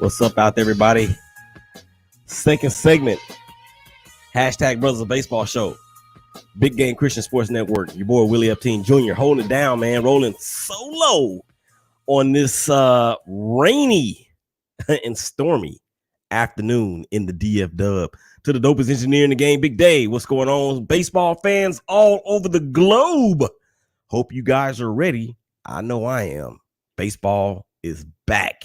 What's up out there, everybody? Second segment. Hashtag Brothers of Baseball Show. Big Game Christian Sports Network. Your boy Willie Upteen Jr. holding it down, man. Rolling solo on this rainy and stormy afternoon in the DF Dub. To the dopest engineer in the game, Big Dave. What's going on? Baseball fans all over the globe. Hope you guys are ready. I know I am. Baseball is back.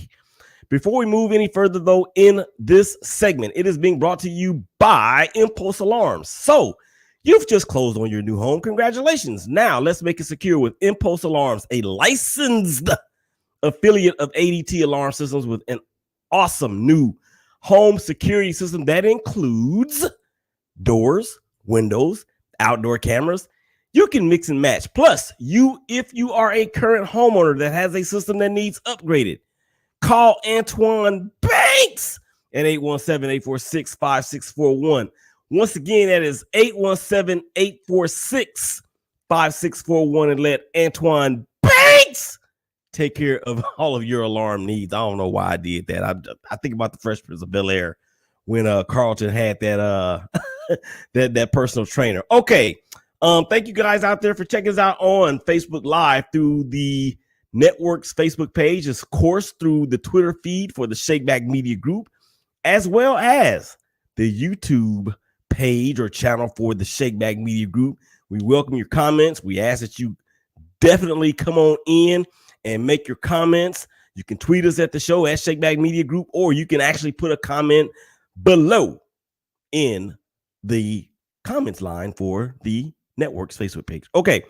Before we move any further, though, in this segment, it is being brought to you by Impulse Alarms. So, you've just closed on your new home. Congratulations. Now, let's make it secure with Impulse Alarms, a licensed affiliate of ADT Alarm Systems with an awesome new home security system that includes doors, windows, outdoor cameras. You can mix and match. Plus, if you are a current homeowner that has a system that needs upgraded, call Antoine Banks at 817-846-5641. Once again, that is 817-846-5641, and let Antoine Banks take care of all of your alarm needs. I don't know why I did that. I think about the Fresh Prince of Bel-Air when Carlton had that that personal trainer. Okay. Thank you guys out there for checking us out on Facebook Live through the network's Facebook page, of course, through the Twitter feed for the Shakeback Media Group, as well as the YouTube page or channel for the Shakeback Media Group. We welcome your comments. We ask that you definitely come on in and make your comments. You can tweet us at the show at Shakeback Media Group, or you can actually put a comment below in the comments line for the network's Facebook page. Okay,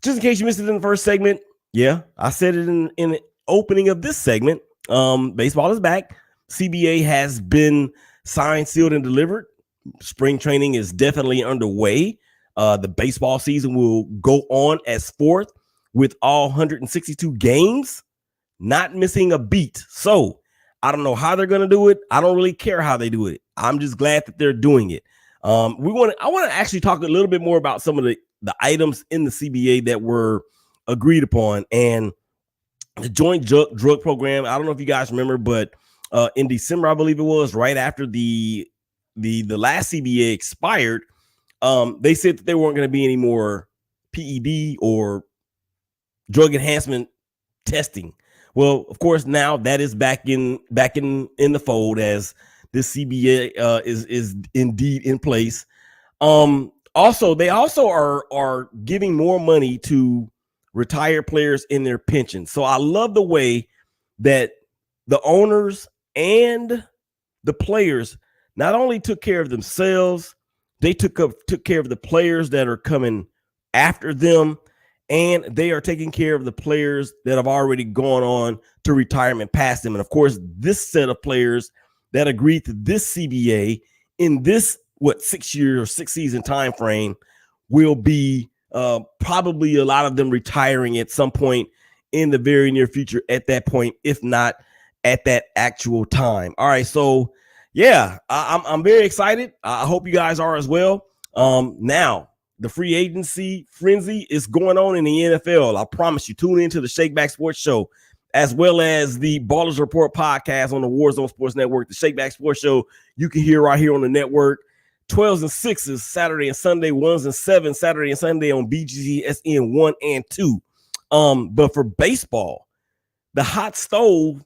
just in case you missed it in the first segment, yeah, I said it in the opening of this segment. Baseball is back. CBA has been signed, sealed, and delivered. Spring training is definitely underway. The baseball season will go on as forth with all 162 games, not missing a beat. So I don't know how they're going to do it. I don't really care how they do it. I'm just glad that they're doing it. I want to actually talk a little bit more about some of the items in the CBA that were agreed upon, and the joint drug program. I don't know if you guys remember, but in December, I believe it was, right after the last CBA expired, they said that there weren't going to be any more PED or drug enhancement testing. Well, of course, now that is back in the fold, as this CBA is indeed in place. Also, they also are giving more money to retired players in their pension. So I love the way that the owners and the players not only took care of themselves, they took care of the players that are coming after them, and they are taking care of the players that have already gone on to retirement past them. And of course, this set of players that agreed to this CBA in this 6-year or 6-season time frame will be probably a lot of them retiring at some point in the very near future at that point, if not at that actual time. All right, so yeah, I'm very excited. I hope you guys are as well. Now the free agency frenzy is going on in the NFL. I promise you, tune into the Shakeback Sports Show, as well as the Ballers Report podcast on the Warzone Sports Network. The Shakeback Sports Show you can hear right here on the network. 12s and 6s Saturday and Sunday, 1s and 7s Saturday and Sunday on BGSN 1 and 2. But for baseball, the hot stove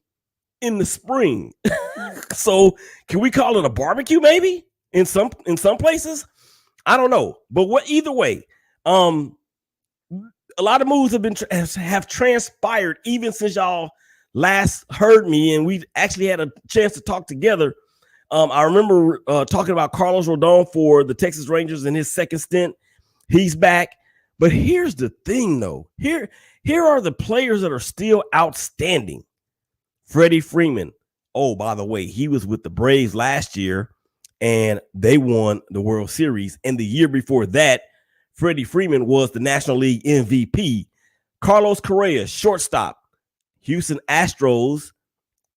in the spring. So can we call it a barbecue maybe in some places? I don't know. But either way, a lot of moves have transpired even since y'all last heard me, and we actually had a chance to talk together. I remember talking about Carlos Rodon for the Texas Rangers in his second stint. He's back. But here's the thing, though. Here are the players that are still outstanding. Freddie Freeman. Oh, by the way, he was with the Braves last year, and they won the World Series. And the year before that, Freddie Freeman was the National League MVP. Carlos Correa, shortstop. Houston Astros.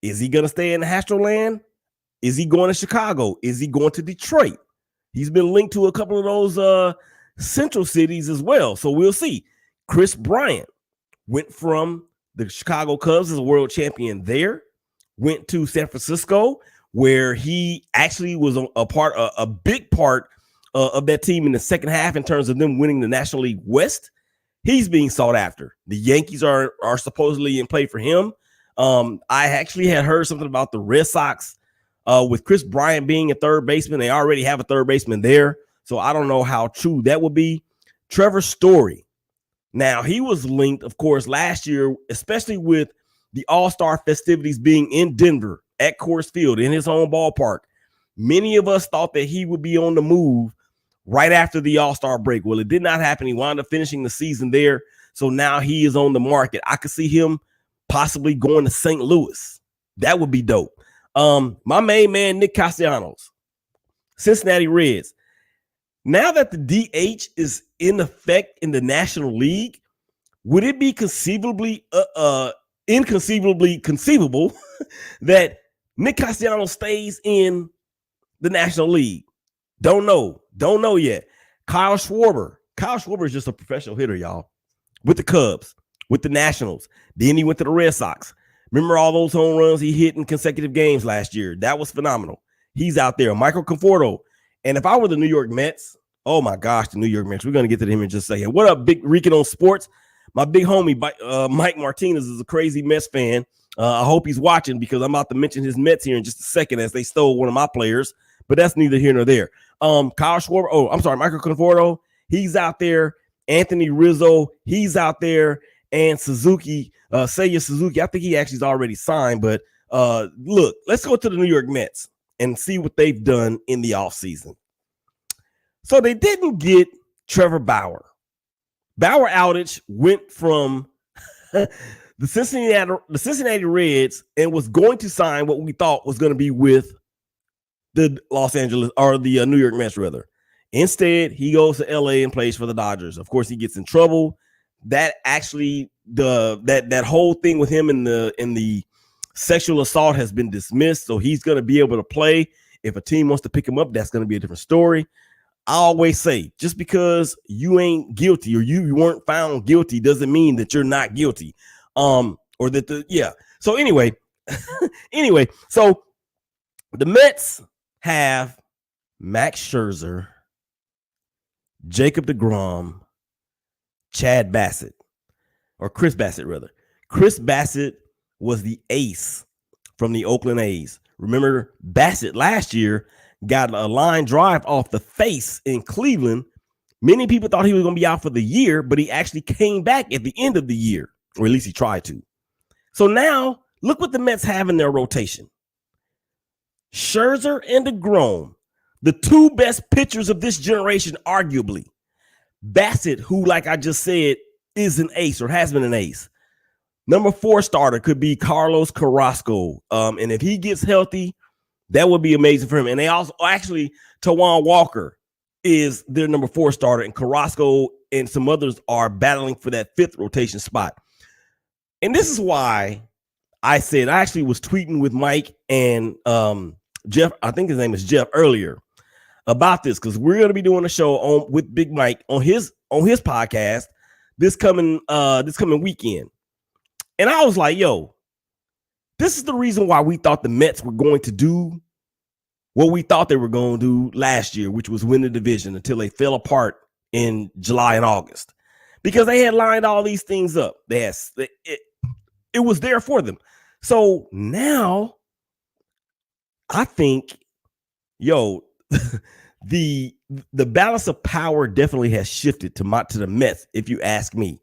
Is he going to stay in the Astroland? Is he going to Chicago? Is he going to Detroit? He's been linked to a couple of those central cities as well. So we'll see. Chris Bryant went from the Chicago Cubs as a world champion there went to San Francisco, where he actually was a big part of that team in the second half in terms of them winning the National League West. He's being sought after. The Yankees are supposedly in play for him. I actually had heard something about the Red Sox with Chris Bryant being a third baseman. They already have a third baseman there, so I don't know how true that would be. Trevor Story. Now, he was linked, of course, last year, especially with the All-Star festivities being in Denver at Coors Field in his home ballpark. Many of us thought that he would be on the move right after the All-Star break. Well, it did not happen. He wound up finishing the season there. So now he is on the market. I could see him possibly going to St. Louis. That would be dope. My main man, Nick Castellanos, Cincinnati Reds. Now that the DH is in effect in the National League, would it be inconceivably conceivable that Nick Castellanos stays in the National League? Don't know yet. Kyle Schwarber is just a professional hitter, y'all, with the Cubs, with the Nationals. Then he went to the Red Sox. Remember all those home runs he hit in consecutive games last year? That was phenomenal. He's out there. Michael Conforto. And if I were the New York Mets, oh my gosh, the New York Mets. We're going to get to him in just a second. What up, Big Rican on Sports? My big homie, Mike Martinez, is a crazy Mets fan. I hope he's watching because I'm about to mention his Mets here in just a second as they stole one of my players. But that's neither here nor there. Kyle Schwarber. Michael Conforto. He's out there. Anthony Rizzo. He's out there. And Suzuki, Seiya Suzuki. I think he actually is already signed. But look, let's go to the New York Mets and see what they've done in the offseason. So they didn't get Trevor Bauer. Bauer outage went from the Cincinnati Reds and was going to sign what we thought was going to be with the New York Mets rather. Instead, he goes to LA and plays for the Dodgers. Of course, he gets in trouble. That actually that whole thing with him in the sexual assault has been dismissed. So he's going to be able to play. If a team wants to pick him up, that's going to be a different story. I always say, just because you ain't guilty or you weren't found guilty doesn't mean that you're not guilty. So anyway, so the Mets have Max Scherzer, Jacob deGrom, Chad Bassett, or Chris Bassett rather. Chris Bassett was the ace from the Oakland A's. Remember, Bassett last year got a line drive off the face in Cleveland. Many people thought he was going to be out for the year, but he actually came back at the end of the year, or at least he tried to. So now, look what the Mets have in their rotation. Scherzer and deGrom, the two best pitchers of this generation, arguably. Bassett, who, like I just said, is an ace or has been an ace. Number 4 starter could be Carlos Carrasco. And if he gets healthy, that would be amazing for him. And they also actually, Tawan Walker is their number 4 starter, and Carrasco and some others are battling for that 5th rotation spot. And this is why I said I actually was tweeting with Mike and Jeff. I think his name is Jeff earlier about this, because we're going to be doing a show with Big Mike on his podcast this coming weekend. And I was like, yo, this is the reason why we thought the Mets were going to do what we thought they were going to do last year, which was win the division, until they fell apart in July and August, because they had lined all these things up. It was there for them. So now I think, the balance of power definitely has shifted to the Mets, if you ask me.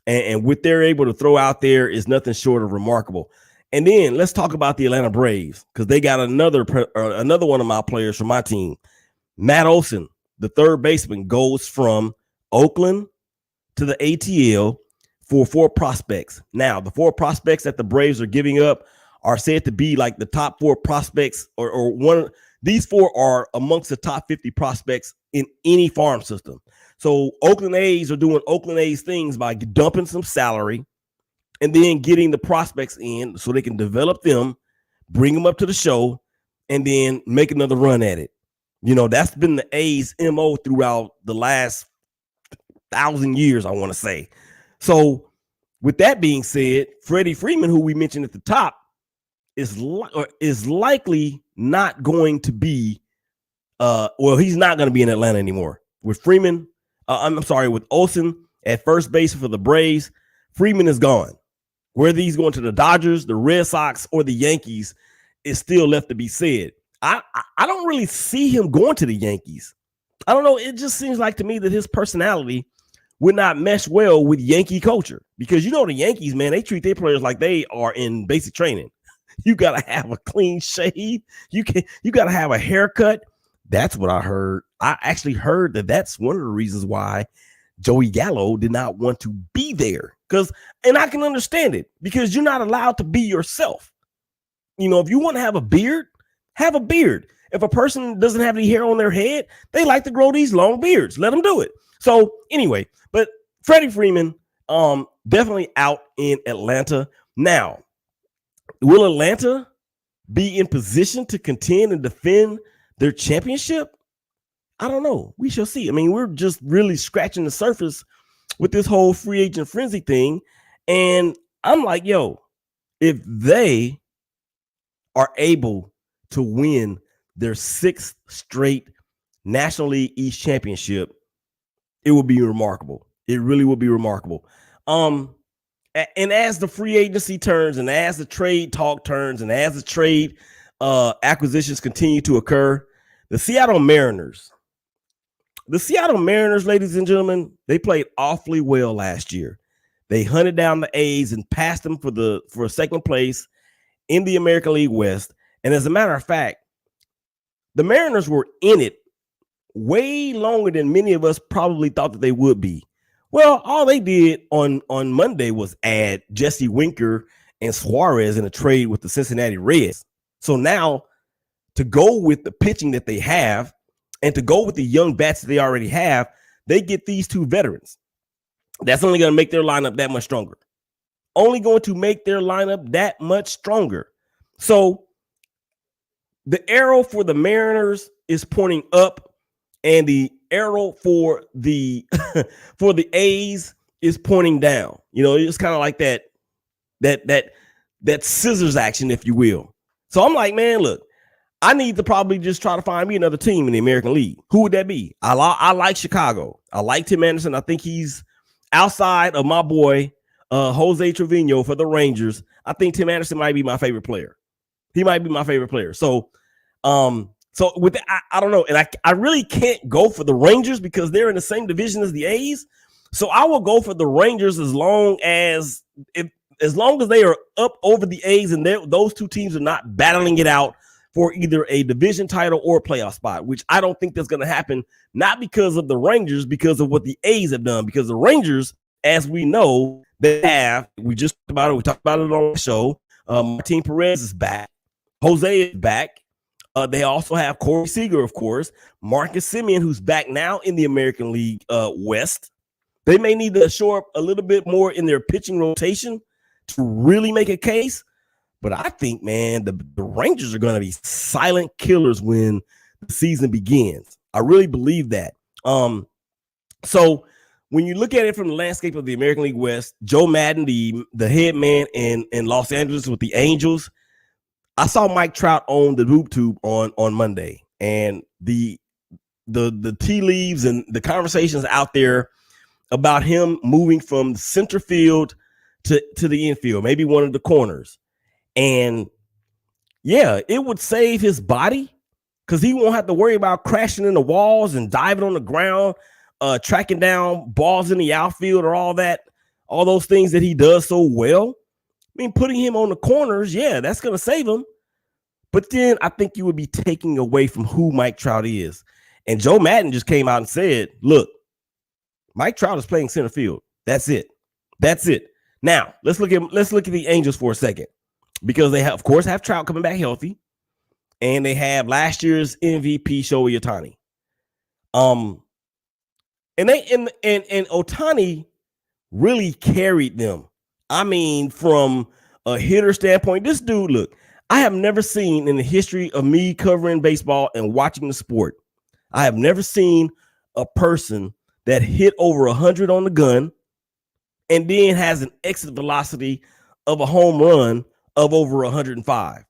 And what they're able to throw out there is nothing short of remarkable. And then let's talk about the Atlanta Braves, because they got another one of my players from my team. Matt Olson, the third baseman, goes from Oakland to the ATL for 4 prospects. Now, the 4 prospects that the Braves are giving up are said to be like the top 4 prospects, or one. These 4 are amongst the top 50 prospects in any farm system. So Oakland A's are doing Oakland A's things by dumping some salary and then getting the prospects in so they can develop them, bring them up to the show, and then make another run at it. That's been the A's MO throughout the last 1,000 years, I want to say. So with that being said, Freddie Freeman, who we mentioned at the top, is likely not going to be. He's not going to be in Atlanta anymore with Freeman. I'm sorry, with Olsen at first base for the Braves. Freeman is gone. Whether he's going to the Dodgers, the Red Sox, or the Yankees is still left to be said. I don't really see him going to the Yankees. I don't know. It just seems like to me that his personality would not mesh well with Yankee culture, because you know the Yankees, man, they treat their players like they are in basic training. You got to have a clean shave. You got to have a haircut. That's what I heard. I actually heard that that's one of the reasons why Joey Gallo did not want to be there. And I can understand it, because you're not allowed to be yourself. You know, if you want to have a beard, have a beard. If a person doesn't have any hair on their head, they like to grow these long beards. Let them do it. So anyway, but Freddie Freeman, definitely out in Atlanta. Now, will Atlanta be in position to contend and defend their championship? I don't know. We shall see. I mean, we're just really scratching the surface with this whole free agent frenzy thing. And I'm like, yo, if they are able to win their 6th straight National League East championship, it will be remarkable. It really will be remarkable. And as the free agency turns, and as the trade talk turns, and as the trade acquisitions continue to occur, the Seattle Mariners, ladies and gentlemen, they played awfully well last year. They hunted down the A's and passed them for second place in the American League West. And as a matter of fact, the Mariners were in it way longer than many of us probably thought that they would be. Well, all they did on Monday was add Jesse Winker and Suarez in a trade with the Cincinnati Reds. So now, to go with the pitching that they have and to go with the young bats that they already have, they get these 2 veterans. That's only going to make their lineup that much stronger. Only going to make their lineup that much stronger. So the arrow for the Mariners is pointing up, and the arrow for the for the A's is pointing down. You know, it's kind of like that scissors action, if you will. So I'm like, man, look, I need to probably just try to find me another team in the American League. Who would that be? I like Chicago. I like Tim Anderson. I think he's outside of my boy Jose Trevino for the Rangers. I think Tim Anderson might be my favorite player. He might be my favorite player. So with I don't know, and I really can't go for the Rangers because they're in the same division as the A's. So I will go for the Rangers as long as they are up over the A's, and those 2 teams are not battling it out for either a division title or a playoff spot, which I don't think that's going to happen, not because of the Rangers, because of what the A's have done. Because the Rangers, as we know, we talked about it on the show. Martin Perez is back. Jose is back. They also have Corey Seager, of course, Marcus Semien, who's back now in the American League West. They may need to shore up a little bit more in their pitching rotation to really make a case. But I think, man, the Rangers are going to be silent killers when the season begins. I really believe that. So when you look at it from the landscape of the American League West, Joe Madden, the head man in Los Angeles with the Angels, I saw Mike Trout on the Boop Tube on Monday, and the tea leaves and the conversations out there about him moving from center field to the infield, maybe one of the corners. And yeah, it would save his body because he won't have to worry about crashing in the walls and diving on the ground, tracking down balls in the outfield or all those things that he does so well. I mean, putting him on the corners, yeah, that's going to save him. But then I think you would be taking away from who Mike Trout is. And Joe Madden just came out and said, look, Mike Trout is playing center field. That's it. Now, let's look at the Angels for a second, because they of course have Trout coming back healthy, and they have last year's MVP Shohei Ohtani. And Ohtani really carried them. I mean, from a hitter standpoint, this dude, look, I have never seen in the history of me covering baseball and watching the sport, I have never seen a person that hit over 100 on the gun and then has an exit velocity of a home run of over 105.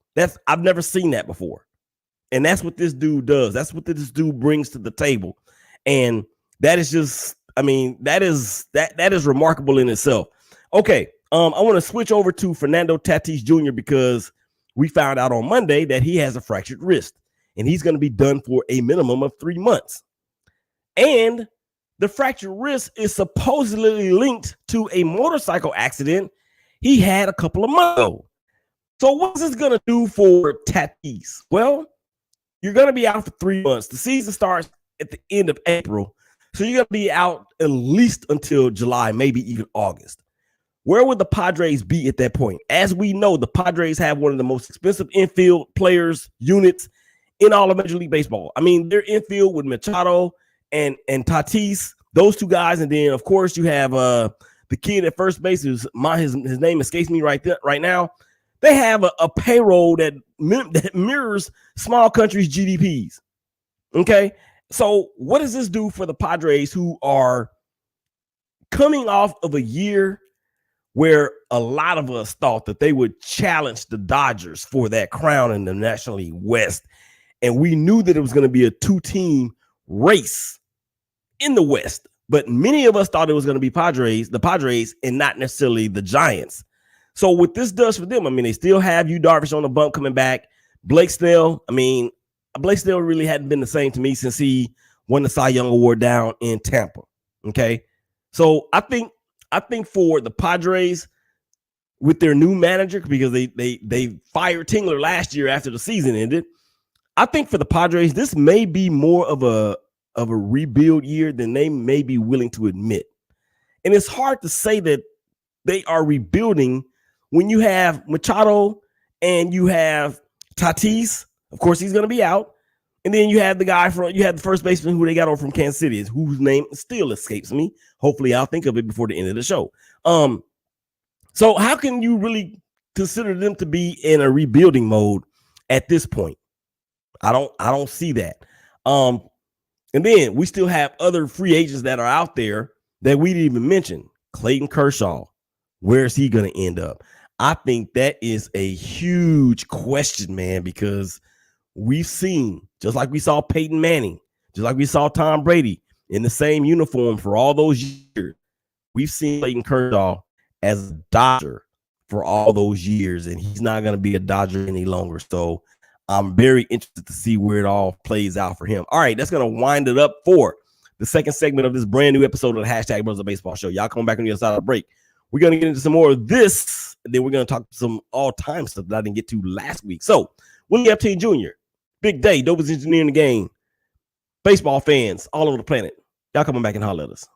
I've never seen that before. And that's what this dude does. That's what this dude brings to the table. And that is just, I mean, that is remarkable in itself. Okay. I want to switch over to Fernando Tatis Jr. because we found out on Monday that he has a fractured wrist and he's going to be done for a minimum of 3 months. And the fractured wrist is supposedly linked to a motorcycle accident he had a couple of months ago. So what's this going to do for Tatis? Well, you're going to be out for 3 months. The season starts at the end of April. So you're going to be out at least until July, maybe even August. Where would the Padres be at that point? As we know, the Padres have one of the most expensive infield players units in all of Major League Baseball. I mean, they're infield with Machado and Tatis, those two guys. And then, of course, you have the kid at first base. His name escapes me right now. They have a payroll that mirrors small countries' GDPs. Okay, so what does this do for the Padres, who are coming off of a year where a lot of us thought that they would challenge the Dodgers for that crown in the National League West, and we knew that it was going to be a 2-team race in the West, but many of us thought it was going to be the Padres, and not necessarily the Giants. So what this does for them, I mean, they still have Yu Darvish on the bump coming back. Blake Snell really hadn't been the same to me since he won the Cy Young Award down in Tampa. Okay. So I think for the Padres with their new manager, because they fired Tingler last year after the season ended, I think for the Padres, this may be more of a rebuild year than they may be willing to admit. And it's hard to say that they are rebuilding when you have Machado and you have Tatis. Of course, he's going to be out. And then you have the first baseman who they got over from Kansas City, whose name still escapes me. Hopefully I'll think of it before the end of the show. So how can you really consider them to be in a rebuilding mode at this point? I don't see that. And then we still have other free agents that are out there that we didn't even mention. Clayton Kershaw, where is he going to end up? I think that is a huge question, man, because we've seen, just like we saw Peyton Manning, just like we saw Tom Brady in the same uniform for all those years, we've seen Clayton Kershaw as a Dodger for all those years, and he's not going to be a Dodger any longer. So I'm very interested to see where it all plays out for him. All right, that's going to wind it up for the second segment of this brand new episode of the Hashtag Brothers of Baseball Show. Y'all come back on the other side of the break. We're going to get into some more of this, and then we're going to talk some all-time stuff that I didn't get to last week. So, Willie Epstein Jr., Big Day, dopest engineer in the game, baseball fans all over the planet. Y'all coming back and holler at us.